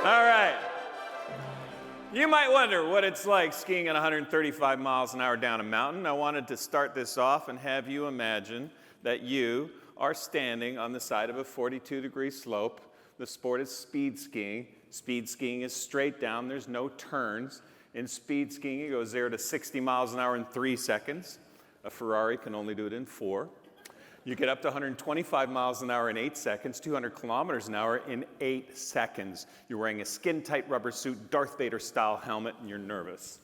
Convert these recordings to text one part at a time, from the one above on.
All right. You might wonder what it's like skiing at 135 miles an hour down a mountain. I wanted to start this off and have you imagine that you are standing on the side of a 42-degree slope. The sport is speed skiing. Speed skiing is straight down. There's no turns. In speed skiing, it goes 0 to 60 miles an hour in 3 seconds. A Ferrari can only do it in 4. You get up to 125 miles an hour in 8 seconds, 200 kilometers an hour in 8 seconds. You're wearing a skin-tight rubber suit, Darth Vader-style helmet, and you're nervous.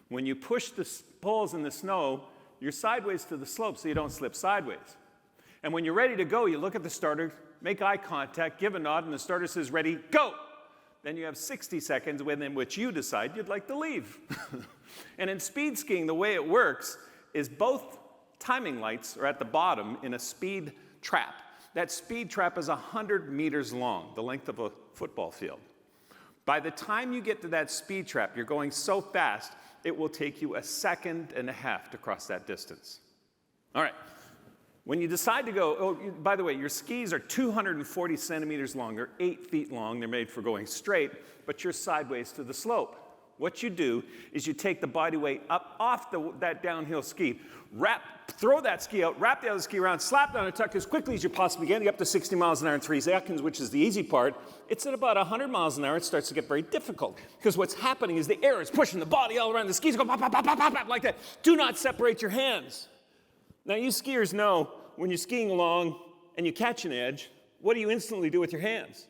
When you push the poles in the snow, you're sideways to the slope so you don't slip sideways. And when you're ready to go, you look at the starter, make eye contact, give a nod, and the starter says, ready, go! Then you have 60 seconds within which you decide you'd like to leave. And in speed skiing, the way it works is both timing lights are at the bottom in a speed trap. That speed trap is 100 meters long, the length of a football field. By the time you get to that speed trap, you're going so fast, it will take you 1.5 seconds to cross that distance. All right. When you decide to go, by the way, your skis are 240 centimeters long. They're 8 feet long. They're made for going straight, but you're sideways to the slope. What you do is you take the body weight up off that downhill ski, throw that ski out, wrap the other ski around, slap down a tuck as quickly as you possibly can, get up to 60 miles an hour in 3 seconds, which is the easy part. It's at about 100 miles an hour, it starts to get very difficult, because what's happening is the air is pushing the body all around. The skis go pop, pop, pop, pop, pop, pop, like that. Do not separate your hands. Now, you skiers know when you're skiing along and you catch an edge, what do you instantly do with your hands?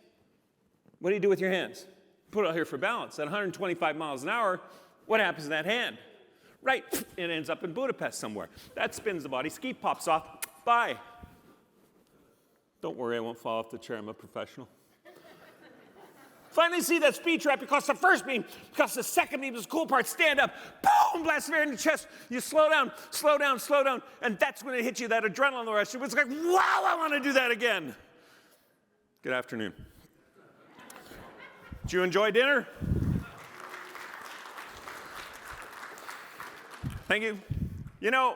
What do you do with your hands? Put it out here for balance. At 125 miles an hour, what happens to that hand? Right, it ends up in Budapest somewhere. That spins the body, ski pops off, bye. Don't worry, I won't fall off the chair, I'm a professional. Finally see that speed trap, you cross the first beam, cross the second beam, this cool part, stand up, boom, blast of air in the chest, you slow down, slow down, slow down, and that's when it hits you, that adrenaline rush. It's like, wow, I want to do that again. Good afternoon. Did you enjoy dinner? Thank you. You know,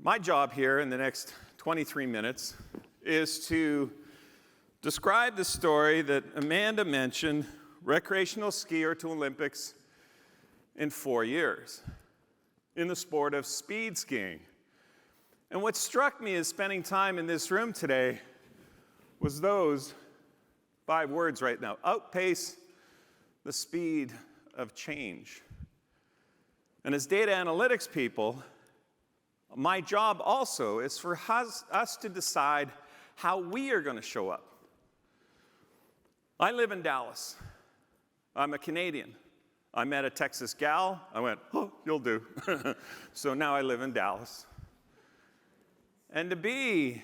my job here in the next 23 minutes is to describe the story that Amanda mentioned, recreational skier to Olympics in 4 years in the sport of speed skiing. And what struck me as spending time in this room today was those 5 words right now: outpace the speed of change. And as data analytics people, my job also is for us to decide how we are going to show up. I live in Dallas. I'm a Canadian. I met a Texas gal. I went, oh, you'll do. So now I live in Dallas. And to be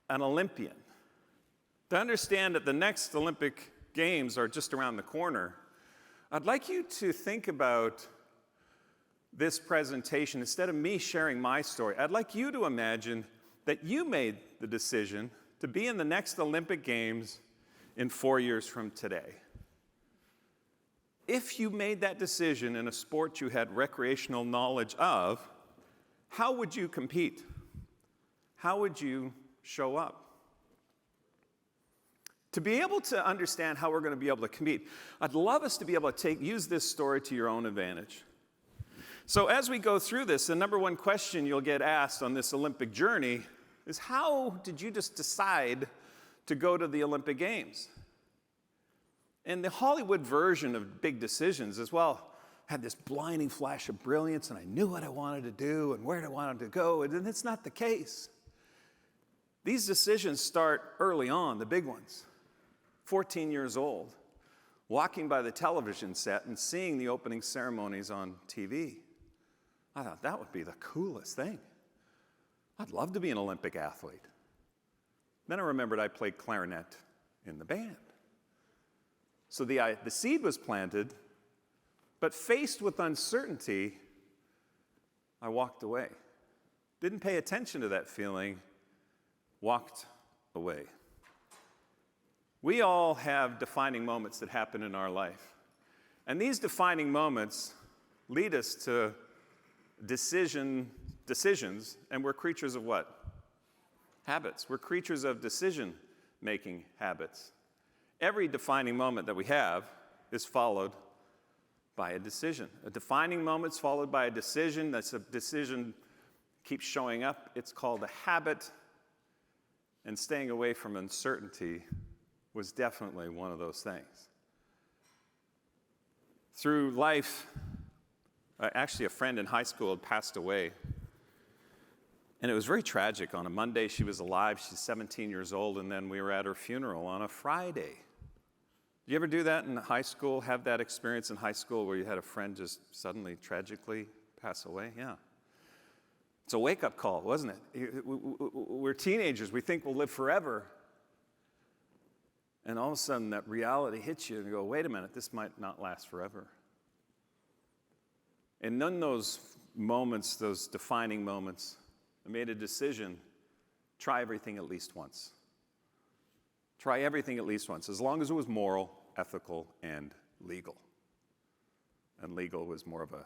an Olympian, to understand that the next Olympic Games are just around the corner, I'd like you to think about this presentation. Instead of me sharing my story, I'd like you to imagine that you made the decision to be in the next Olympic Games in 4 years from today. If you made that decision in a sport you had recreational knowledge of, how would you compete? How would you show up? To be able to understand how we're going to be able to compete, I'd love us to be able to use this story to your own advantage. So as we go through this, the number one question you'll get asked on this Olympic journey is, how did you just decide to go to the Olympic Games? And the Hollywood version of big decisions as well had this blinding flash of brilliance, and I knew what I wanted to do and where I wanted to go, and it's not the case. These decisions start early on, the big ones. 14 years old, walking by the television set and seeing the opening ceremonies on TV. I thought that would be the coolest thing. I'd love to be an Olympic athlete. Then I remembered I played clarinet in the band. So the seed was planted, but faced with uncertainty, I walked away. Didn't pay attention to that feeling, walked away. We all have defining moments that happen in our life. And these defining moments lead us to decisions, and we're creatures of what? Habits. We're creatures of decision making habits. Every defining moment that we have is followed by a decision. A defining moment is followed by a decision. That's a decision keeps showing up. It's called a habit. And staying away from uncertainty was definitely one of those things. Through life, actually a friend in high school had passed away. And it was very tragic. On a Monday, she was alive. She's 17 years old, and then we were at her funeral on a Friday. Did you ever do that in high school, have that experience in high school where you had a friend just suddenly, tragically pass away? Yeah. It's a wake-up call, wasn't it? We're teenagers. We think we'll live forever. And all of a sudden, that reality hits you, and you go, wait a minute, this might not last forever. And in those moments, those defining moments, I made a decision, try everything at least once. Try everything at least once, as long as it was moral, ethical, and legal. And legal was more of a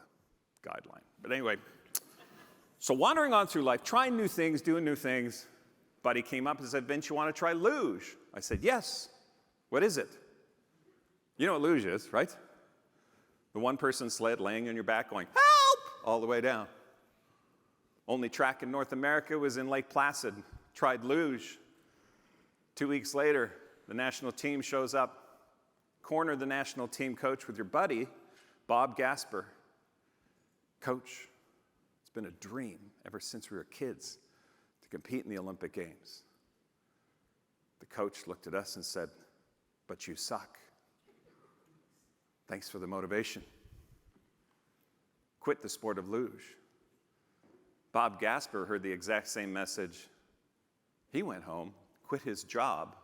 guideline. But anyway, so wandering on through life, trying new things, doing new things, buddy came up and said, Vince, you want to try luge? I said, yes. What is it? You know what luge is, right? The one-person sled laying on your back going, help, all the way down. Only track in North America was in Lake Placid. Tried luge. 2 weeks later, the national team shows up. Corner the national team coach with your buddy, Bob Gasper. Coach, it's been a dream ever since we were kids to compete in the Olympic Games. The coach looked at us and said, but you suck. Thanks for the motivation. Quit the sport of luge. Bob Gasper heard the exact same message. He went home, quit his job,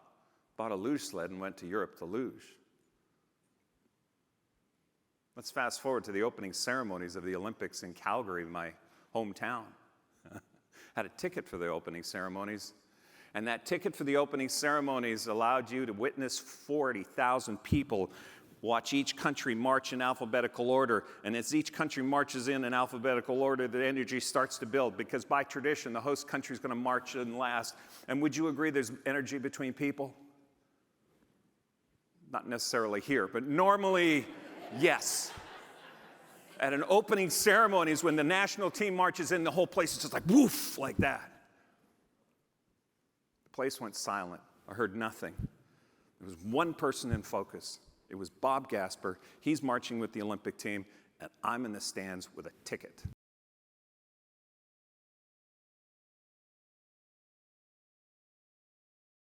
bought a luge sled, and went to Europe to luge. Let's fast forward to the opening ceremonies of the Olympics in Calgary, my hometown. Had a ticket for the opening ceremonies, and that ticket for the opening ceremonies allowed you to witness 40,000 people watch each country march in alphabetical order, and as each country marches in alphabetical order, the energy starts to build, because by tradition, the host country is going to march in last. And would you agree there's energy between people? Not necessarily here, but normally, yes. At an opening ceremony is when the national team marches in, the whole place is just like woof, like that. The place went silent. I heard nothing. There was one person in focus. It was Bob Gasper. He's marching with the Olympic team, and I'm in the stands with a ticket.